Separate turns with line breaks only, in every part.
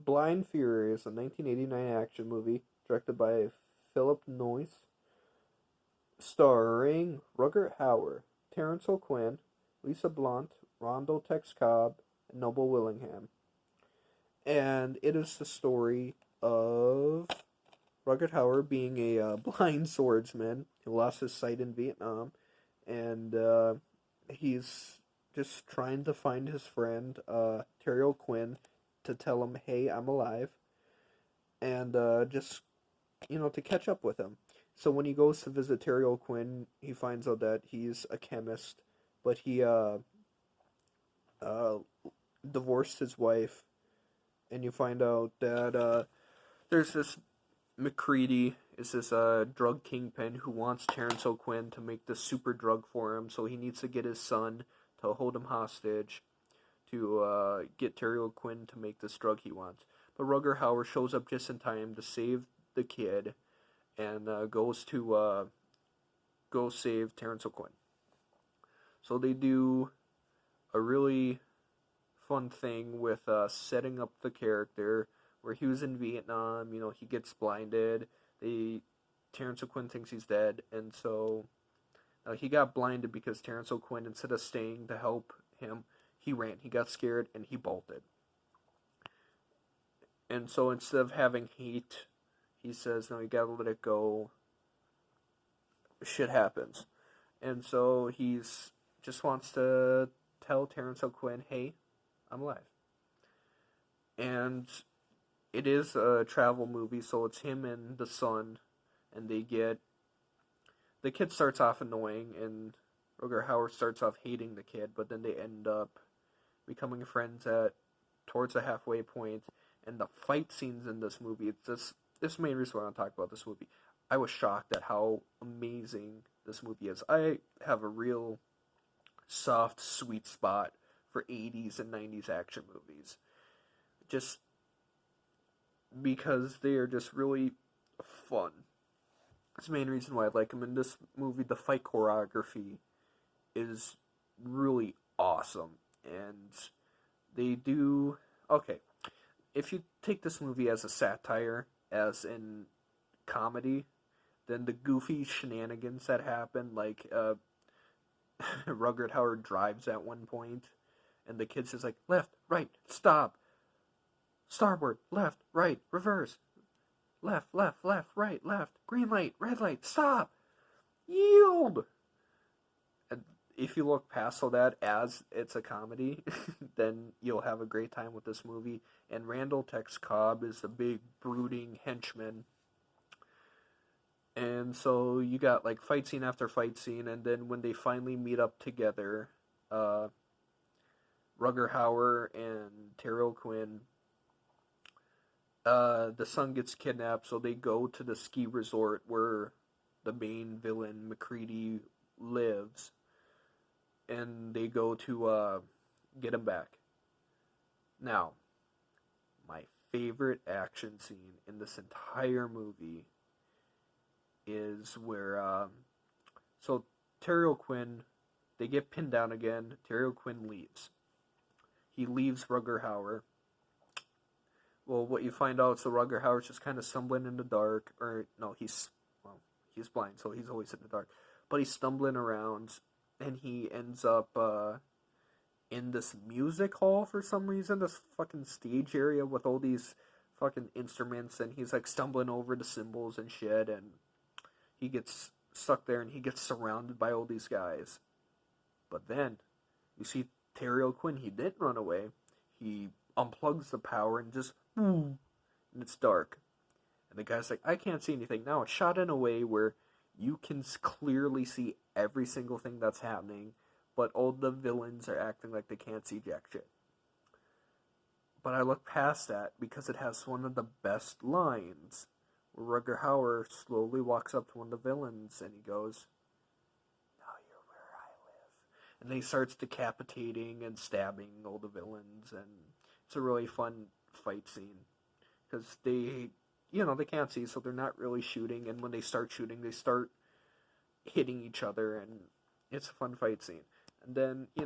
Blind Fury is a 1989 action movie directed by Philip Noyce, starring Rutger Hauer, Terence O'Quinn, Lisa Blount, Rondo Tex Cobb, and Noble Willingham. And it is the story of Rutger Hauer being a blind swordsman who lost his sight in Vietnam, and he's just trying to find his friend Terry O'Quinn to tell him, "Hey, I'm alive," and just to catch up with him. So when he goes to visit Terry O'Quinn, he finds out that he's a chemist, but he uh, divorced his wife, and you find out that there's this McCready is this drug kingpin who wants Terrence O'Quinn to make this super drug for him, so he needs to get his son to hold him hostage to get Terry O'Quinn to make this drug he wants. But Rutger Hauer shows up just in time to save the kid and goes to go save Terrence O'Quinn. So they do a really fun thing with setting up the character where he was in Vietnam. He gets blinded. Terrence O'Quinn thinks he's dead, and so he got blinded because Terrence O'Quinn, instead of staying to help him, he ran. He got scared and he bolted. And so instead of having hate, he says, "No, you gotta let it go. Shit happens." And so he's just wants to tell Terrence O'Quinn, "Hey, I'm alive." And it is a travel movie, so it's him and the son, and the kid starts off annoying, and Rutger Hauer starts off hating the kid, but then they end up becoming friends towards the halfway point. And the fight scenes in this movie, this main reason why I want to talk about this movie. I was shocked at how amazing this movie is. I have a real soft, sweet spot for 80s and 90s action movies. Just because they are just really fun. That's the main reason why I like them. In this movie, the fight choreography is really awesome. And they do... Okay, if you take this movie as a satire, as in comedy, then the goofy shenanigans that happen, like Rutger Hauer drives at one point, and the kid's just like, left, right, stop, starboard, left, right, reverse, left, left, left, right, left, green light, red light, stop, yield. And if you look past all that as it's a comedy, then you'll have a great time with this movie. And Randall Tex Cobb is the big brooding henchman. And so you got like fight scene after fight scene, and then when they finally meet up together, Rutger Hauer and Terry O'Quinn, the son gets kidnapped, so they go to the ski resort where the main villain, McCready, lives, and they go to get him back. Now, my favorite action scene in this entire movie is where, so Terry O'Quinn, they get pinned down again. Terry O'Quinn leaves. He leaves Rutger Hauer. Well, what you find out is the Rutger Hauer's just kind of stumbling in the dark, or no, he's blind, so he's always in the dark. But he's stumbling around, and he ends up in this music hall for some reason, this fucking stage area with all these fucking instruments, and he's like stumbling over the cymbals and shit, and he gets stuck there, and he gets surrounded by all these guys. But then, you see Terry O'Quinn, he didn't run away. He unplugs the power and just, and it's dark. And the guy's like, I can't see anything. Now it's shot in a way where you can clearly see every single thing that's happening, but all the villains are acting like they can't see jack shit. But I look past that because it has one of the best lines, where Rutger Hauer slowly walks up to one of the villains and he goes, "Now you're where I live." And then he starts decapitating and stabbing all the villains, and it's a really fun fight scene. Because they can't see, so they're not really shooting, and when they start shooting, they start hitting each other, and it's a fun fight scene. And then, it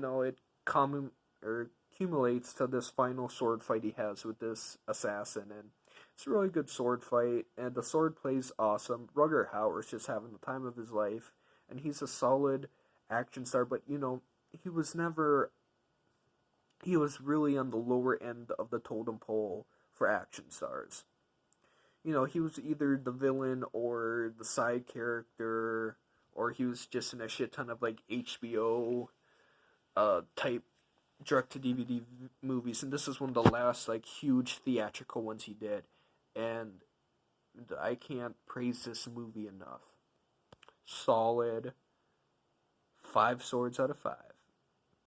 accumulates to this final sword fight he has with this assassin, and it's a really good sword fight, and the sword plays awesome. Rugger Hauer's just having the time of his life, and he's a solid action star, but he was never, he was really on the lower end of the totem pole for action stars. He was either the villain or the side character, or he was just in a shit ton of like HBO type direct to DVD movies, and this is one of the last like huge theatrical ones he did, and I can't praise this movie enough. Solid 5 swords out of 5.